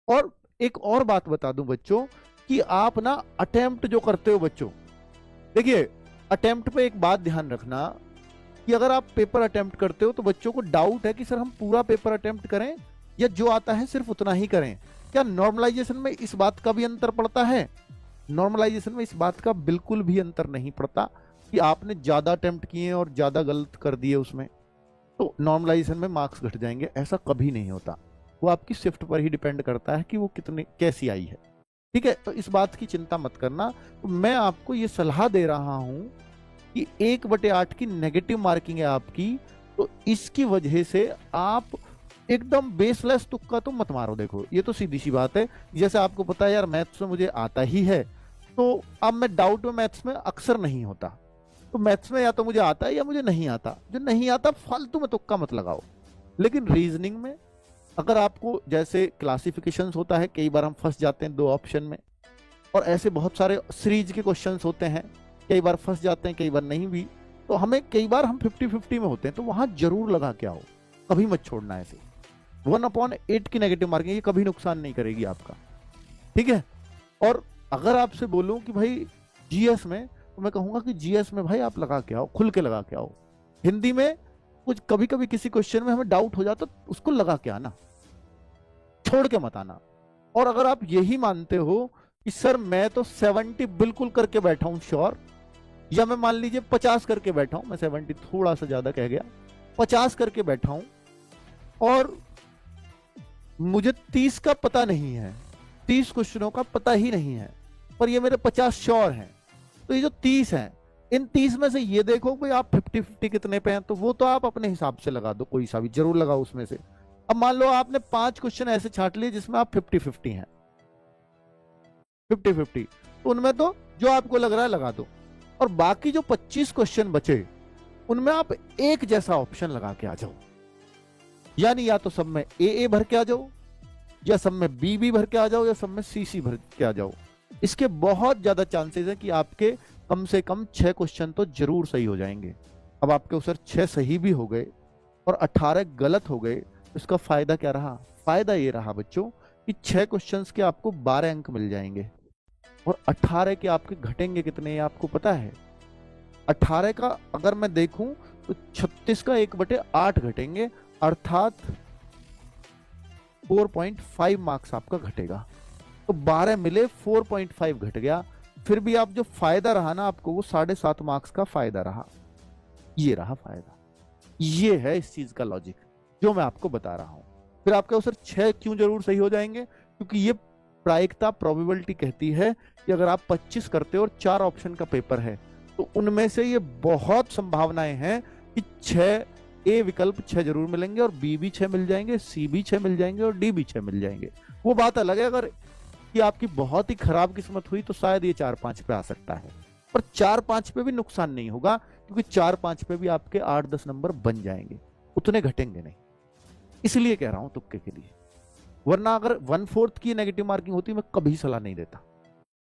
और एक और बात बता दूं बच्चों, कि आप ना अटेम्प्ट जो करते हो बच्चों, देखिए अटेम्प्ट पे एक बात ध्यान रखना, कि अगर आप पेपर अटेम्प्ट करते हो तो बच्चों को डाउट है कि सर हम पूरा पेपर अटेम्प्ट करें या जो आता है सिर्फ उतना ही करें। क्या नॉर्मलाइजेशन में इस बात का भी अंतर पड़ता है? नॉर्मलाइजेशन में इस बात का बिल्कुल भी अंतर नहीं पड़ता कि आपने ज्यादा अटेम्प्ट किए और ज्यादा गलत कर दिए उसमें तो नॉर्मलाइजेशन में मार्क्स घट जाएंगे, ऐसा कभी नहीं होता। वो आपकी शिफ्ट पर ही डिपेंड करता है कि वो कितनी कैसी आई है। ठीक है, तो इस बात की चिंता मत करना। तो मैं आपको ये सलाह दे रहा हूं कि 1/8 की नेगेटिव मार्किंग है आपकी, तो इसकी वजह से आप एकदम बेसलेस तुक्का तो मत मारो। देखो ये तो सीधी सी बात है, जैसे आपको पता है यार मैथ्स में मुझे आता ही है, तो अब मैं डाउट में मैथ्स में अक्सर नहीं होता। तो मैथ्स में या तो मुझे आता है या मुझे नहीं आता, जो नहीं आता फालतू में तुक्का मत लगाओ। लेकिन रीजनिंग में अगर आपको जैसे क्लासिफिकेशंस होता है, कई बार हम फंस जाते हैं 2 ऑप्शन में, और ऐसे बहुत सारे सीरीज के क्वेश्चंस होते हैं, कई बार फंस जाते हैं कई बार नहीं भी, तो हमें कई बार हम 50-50 में होते हैं, तो वहां जरूर लगा के आओ, कभी मत छोड़ना। ऐसे 1/8 की नेगेटिव मार्किंग ये कभी नुकसान नहीं करेगी आपका। ठीक है, और अगर आपसे बोलूं कि भाई जीएस में, तो मैं कहूंगा कि जीएस में भाई आप लगा के आओ, खुल के लगा के आओ। हिंदी में कुछ कभी कभी किसी क्वेश्चन में हमें डाउट हो जाता तो उसको लगा के आना, छोड़ के मत आना। और अगर आप यही मानते हो कि सर मैं तो 70 बिल्कुल करके बैठा हूं श्योर, या मैं मान लीजिए 50 करके बैठा हूं, मैं 70 थोड़ा सा ज्यादा कह गया, 50 करके बैठा हूं, और मुझे 30 का पता नहीं है, 30 क्वेश्चनों का पता ही नहीं है, पर ये मेरे 50 श्योर हैं, तो ये जो 30 हैं, इन 30 में से ये देखो कि आप 50-50 कितने पे हैं, तो वो तो आप अपने हिसाब से लगा दो, कोई सा भी जरूर लगाओ उसमें से। अब मान लो आपने 5 क्वेश्चन ऐसे छांट लिए जिसमें आप 50-50 हैं, 50-50, तो उनमें तो जो आपको लग रहा है लगा दो, और बाकी जो 25 क्वेश्चन बचे उनमें आप एक जैसा ऑप्शन लगा के आ जाओ। यानी या तो सब में ए भर के आ जाओ, या सब में बी भर के आ जाओ, या सब में सी भर के आ जाओ। इसके बहुत ज्यादा चांसेस है कि आपके कम से कम 6 क्वेश्चन तो जरूर सही हो जाएंगे। अब आपके उस 6 सही भी हो गए और 18 गलत हो गए, तो इसका फायदा क्या रहा? फायदा ये रहा बच्चों कि 6 क्वेश्चंस के आपको 12 अंक मिल जाएंगे, और 18 के आपके घटेंगे कितने ये आपको पता है? 18 का अगर मैं देखूं तो 36 का 1/8 घटेंगे, अर्थात 4.5 मार्क्स आपका घटेगा। तो 12 मिले 4.5 घट गया, फिर भी आप जो फायदा रहा ना आपको, वो 7.5 मार्क्स का फायदा रहा। ये रहा फायदा, ये है इस चीज का लॉजिक जो मैं आपको बता रहा हूं। फिर आपके उस 6 क्यों जरूर सही हो जाएंगे? क्योंकि ये प्रायिकता प्रोबेबिलिटी कहती है कि अगर आप 25 करते हो और 4 ऑप्शन का पेपर है, तो उनमें से ये बहुत संभावनाएं हैं कि 6 ए विकल्प 6 जरूर मिलेंगे, और बी भी 6 मिल जाएंगे, सी भी 6 मिल जाएंगे, और डी भी 6 मिल जाएंगे। वो बात अलग है अगर कि आपकी बहुत ही खराब किस्मत हुई तो शायद ये 4-5 पे आ सकता है, पर 4-5 पे भी नुकसान नहीं होगा, क्योंकि 4-5 पे भी आपके 8-10 नंबर बन जाएंगे, उतने घटेंगे नहीं। इसलिए कह रहा हूं तुक्के के लिए, वरना अगर 1/4 की नेगेटिव मार्किंग होती मैं कभी सलाह नहीं देता।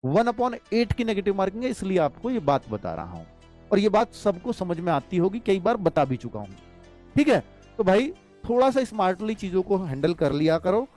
1/8 की नेगेटिव मार्किंग है, इसलिए आपको ये बात बता रहा हूं, और ये बात सबको समझ में आती होगी, कई बार बता भी चुका हूं। ठीक है, तो भाई थोड़ा सा स्मार्टली चीजों को हैंडल कर लिया करो,